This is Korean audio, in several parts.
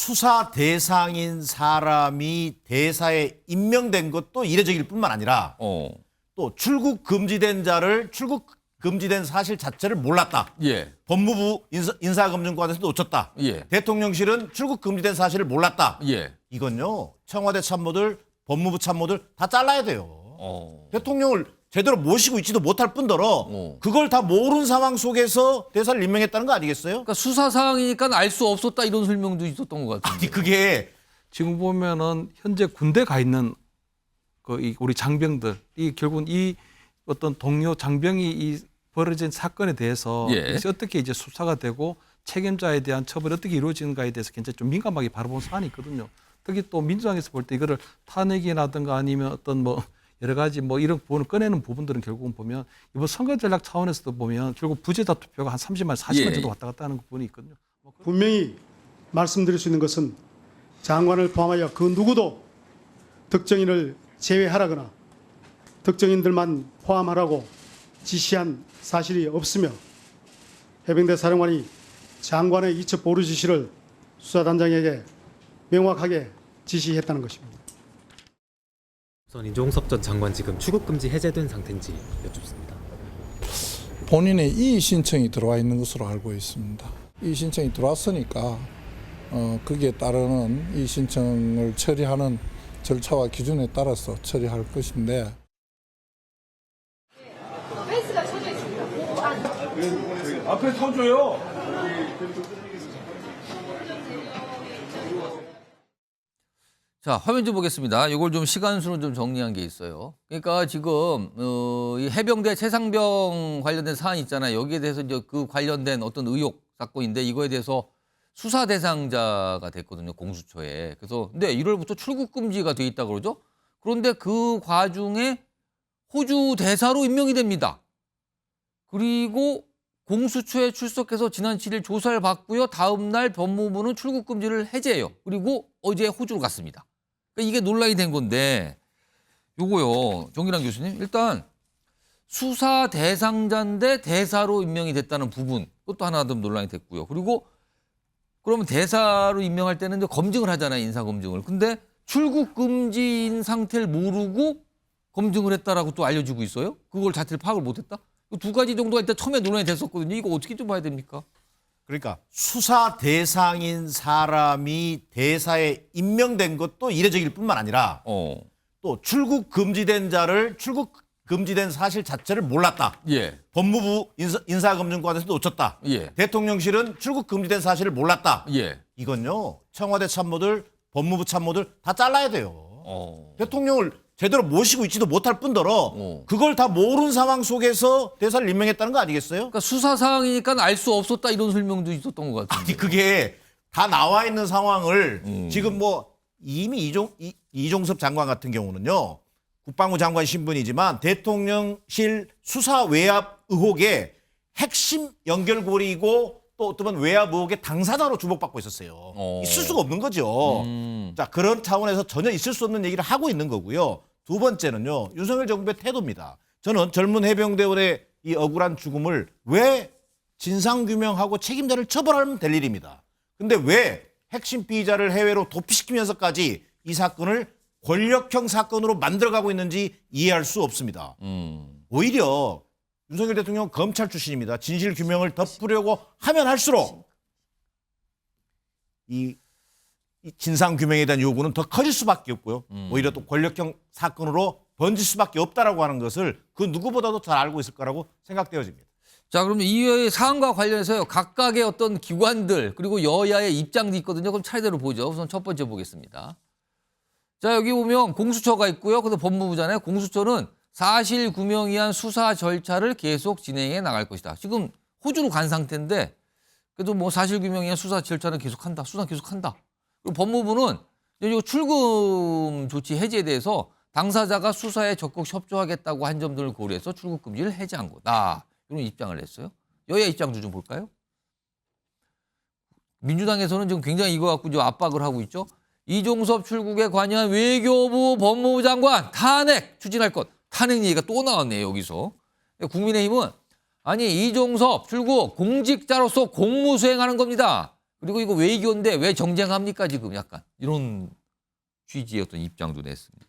수사 대상인 사람이 대사에 임명된 것도 이례적일 뿐만 아니라 또 출국 금지된 자를 출국 금지된 사실 자체를 몰랐다. 예. 법무부 인사검증관에서 놓쳤다. 예. 대통령실은 출국 금지된 사실을 몰랐다. 예. 이건요. 청와대 참모들, 법무부 참모들 다 잘라야 돼요. 대통령을 제대로 모시고 있지도 못할 뿐더러 그걸 다 모르는 상황 속에서 대사를 임명했다는 거 아니겠어요? 그러니까 수사 사항이니까 알 수 없었다 이런 설명도 있었던 것 같은데. 아니 그게 지금 보면은 현재 군대 가 있는 우리 장병들이 결국은 이 어떤 동료 장병이 이 벌어진 사건에 대해서 예. 이제 어떻게 이제 수사가 되고 책임자에 대한 처벌이 어떻게 이루어지는가에 대해서 굉장히 좀 민감하게 바라보는 사안이 있거든요. 특히 또 민주당에서 볼 때 이거를 탄핵이라든가 아니면 어떤 뭐 여러 가지 뭐 이런 부분을 꺼내는 부분들은 결국은 보면 이번 선거 전략 차원에서도 보면 결국 부재자 투표가 한 30만, 40만 예. 정도 왔다 갔다 하는 부분이 있거든요. 분명히 말씀드릴 수 있는 것은 장관을 포함하여 그 누구도 특정인을 제외하라거나 특정인들만 포함하라고 지시한 사실이 없으며 해병대 사령관이 장관의 이첩 보류 지시를 수사단장에게 명확하게 지시했다는 것입니다. 우선 이종섭 전 장관 지금 출국금지 해제된 상태인지 여쭙습니다. 본인의 이의 신청이 들어와 있는 것으로 알고 있습니다. 이의 신청이 들어왔으니까 거기에 따르는 이의 신청을 처리하는 절차와 기준에 따라서 처리할 것인데 펜스가 쳐져 있습니다. 앞에 서줘요. 자, 화면 좀 보겠습니다. 이걸 좀 시간순으로 좀 정리한 게 있어요. 그러니까 지금 이 해병대 최상병 관련된 사안 있잖아요. 여기에 대해서 이제 그 관련된 어떤 의혹 사건인데 이거에 대해서 수사 대상자가 됐거든요. 공수처에. 그래서 근데 1월부터 출국 금지가 돼 있다 그러죠. 그런데 그 과중에 호주 대사로 임명이 됩니다. 그리고 공수처에 출석해서 지난 7일 조사를 받고요. 다음 날 법무부는 출국 금지를 해제해요. 그리고 어제 호주로 갔습니다. 그러니까 이게 논란이 된 건데 요거요. 정기랑 교수님 일단 수사 대상자인데 대사로 임명이 됐다는 부분 그것도 하나 더 논란이 됐고요. 그리고 그러면 대사로 임명할 때는 이제 검증을 하잖아요. 인사 검증을. 근데 출국 금지인 상태를 모르고 검증을 했다라고 또 알려지고 있어요. 그걸 자체를 파악을 못했다. 두 가지 정도가 일단 처음에 논란이 됐었거든요. 이거 어떻게 좀 봐야 됩니까? 그러니까 수사 대상인 사람이 대사에 임명된 것도 이례적일 뿐만 아니라 또 출국 금지된 자를 출국 금지된 사실 자체를 몰랐다. 예. 법무부 인사검증관에서 놓쳤다. 예. 대통령실은 출국 금지된 사실을 몰랐다. 예. 이건요. 청와대 참모들, 법무부 참모들 다 잘라야 돼요. 대통령을 제대로 모시고 있지도 못할 뿐더러 그걸 다 모르는 상황 속에서 대사를 임명했다는 거 아니겠어요? 그러니까 수사 사항이니까 알 수 없었다 이런 설명도 있었던 것 같은데. 아니 그게 다 나와 있는 상황을 지금 뭐 이미 이종섭 장관 같은 경우는요. 국방부 장관 신분이지만 대통령실 수사 외압 의혹의 핵심 연결고리이고 또 어떤 외압 의혹의 당사자로 주목받고 있었어요. 있을 수가 없는 거죠. 자, 그런 차원에서 전혀 있을 수 없는 얘기를 하고 있는 거고요. 두 번째는요. 윤석열 정부의 태도입니다. 저는 젊은 해병대원의 이 억울한 죽음을 왜 진상규명하고 책임자를 처벌하면 될 일입니다. 근데 왜 핵심 피의자를 해외로 도피시키면서까지 이 사건을 권력형 사건으로 만들어가고 있는지 이해할 수 없습니다. 오히려 윤석열 대통령 검찰 출신입니다. 진실 규명을 덮으려고 하면 할수록 이 진상 규명에 대한 요구는 더 커질 수밖에 없고요. 오히려 또 권력형 사건으로 번질 수밖에 없다라고 하는 것을 그 누구보다도 잘 알고 있을 거라고 생각되어집니다. 자, 그러면 이 사안과 관련해서요. 각각의 어떤 기관들 그리고 여야의 입장도 있거든요. 그럼 차례대로 보죠. 우선 첫 번째 보겠습니다. 자, 여기 보면 공수처가 있고요. 그래서 법무부잖아요. 공수처는 사실 규명 위한 수사 절차를 계속 진행해 나갈 것이다. 지금 호주로 간 상태인데 그래도 뭐 사실 규명 위한 수사 절차는 계속한다. 수사 계속한다. 그리고 법무부는 이 출금 조치 해제에 대해서 당사자가 수사에 적극 협조하겠다고 한 점들을 고려해서 출국 금지를 해제한 거다. 이런 입장을 냈어요. 여야 입장도 좀 볼까요? 민주당에서는 지금 굉장히 이거 갖고 좀 압박을 하고 있죠. 이종섭 출국에 관여한 외교부 법무부 장관 탄핵 추진할 것. 탄핵 얘기가 또 나왔네요. 여기서. 국민의힘은 아니 이종섭 출국 공직자로서 공무 수행하는 겁니다. 그리고 이거 외교인데 왜 정쟁합니까 지금 약간 이런 취지의 어떤 입장도 냈습니다.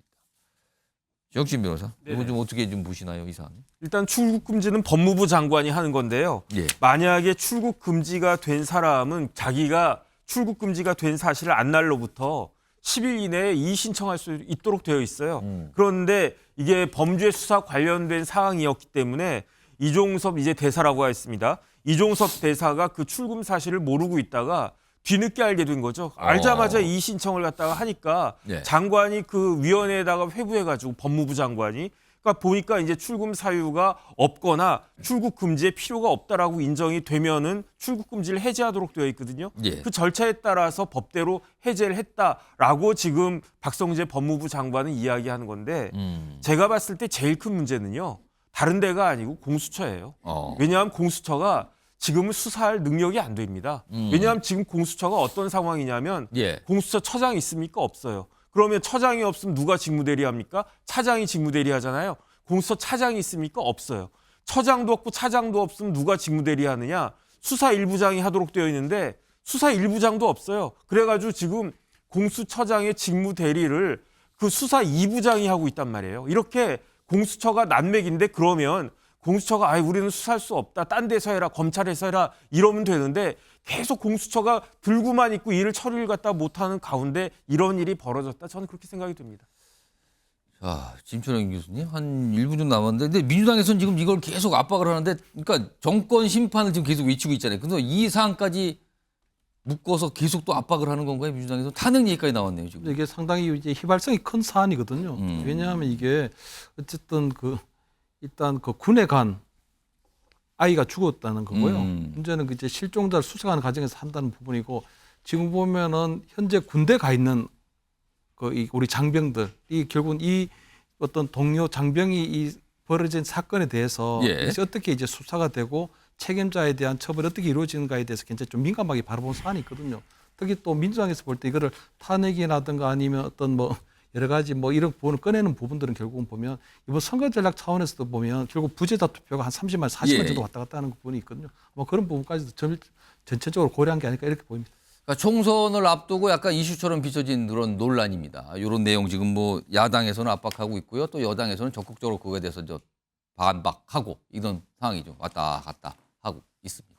정신 변호사, 이거 좀 어떻게 좀 보시나요 이 사안? 일단 출국 금지는 법무부 장관이 하는 건데요. 예. 만약에 출국 금지가 된 사람은 자기가 출국 금지가 된 사실을 안 날로부터 10일 이내에 이의 신청할 수 있도록 되어 있어요. 그런데 이게 범죄 수사 관련된 사항이었기 때문에 이종섭 이제 대사라고 했습니다. 이종섭 대사가 그 출금 사실을 모르고 있다가 뒤늦게 알게 된 거죠. 알자마자 이의 신청을 갖다가 하니까 예. 장관이 그 위원회에다가 회부해가지고 법무부 장관이 그러니까 보니까 이제 출금 사유가 없거나 출국 금지에 필요가 없다라고 인정이 되면은 출국 금지를 해제하도록 되어 있거든요. 예. 그 절차에 따라서 법대로 해제를 했다라고 지금 박성재 법무부 장관은 이야기하는 건데 제가 봤을 때 제일 큰 문제는요. 다른 데가 아니고 공수처예요. 왜냐하면 공수처가 지금은 수사할 능력이 안 됩니다. 왜냐하면 지금 공수처가 어떤 상황이냐면 예. 공수처 처장이 있습니까? 없어요. 그러면 처장이 없으면 누가 직무대리합니까? 차장이 직무대리하잖아요. 공수처 차장이 있습니까? 없어요. 처장도 없고 차장도 없으면 누가 직무대리하느냐? 수사 1부장이 하도록 되어 있는데 수사 1부장도 없어요. 그래가지고 지금 공수처장의 직무대리를 그 수사 2부장이 하고 있단 말이에요. 이렇게 공수처가 난맥인데 그러면 공수처가 우리는 수사할 수 없다. 딴 데서 해라. 검찰에서 해라. 이러면 되는데 계속 공수처가 들고만 있고 일을 처리를 갖다 못하는 가운데 이런 일이 벌어졌다. 저는 그렇게 생각이 듭니다. 자, 김철영 교수님 한 1분 좀 남았는데 근데 민주당에서는 지금 이걸 계속 압박을 하는데 그러니까 정권 심판을 지금 계속 외치고 있잖아요. 그래서 이 사안까지 묶어서 계속 또 압박을 하는 건가요? 민주당에서 탄핵 얘기까지 나왔네요, 지금. 이게 상당히 이제 휘발성이 큰 사안이거든요. 왜냐하면 이게 어쨌든 일단 그 군에 간 아이가 죽었다는 거고요. 문제는 그 이제 실종자를 수색하는 과정에서 한다는 부분이고 지금 보면은 현재 군대 가 있는 우리 장병들이 결국은 이 어떤 동료 장병이 이 벌어진 사건에 대해서 예. 이것이 어떻게 이제 수사가 되고 책임자에 대한 처벌이 어떻게 이루어지는가에 대해서 굉장히 좀 민감하게 바라본 사안이 있거든요. 특히 또 민주당에서 볼 때 이거를 탄핵이라든가 아니면 어떤 여러 가지 이런 부분을 꺼내는 부분들은 결국은 보면 이번 선거 전략 차원에서도 보면 결국 부재자 투표가 한 30만, 40만 예. 정도 왔다 갔다 하는 부분이 있거든요. 아마 그런 부분까지도 전체적으로 고려한 게 아닐까 이렇게 보입니다. 그러니까 총선을 앞두고 약간 이슈처럼 비춰진 그런 논란입니다. 이런 내용 지금 야당에서는 압박하고 있고요. 또 여당에서는 적극적으로 그거에 대해서 반박하고 이런 상황이죠. 왔다 갔다 하고 있습니다.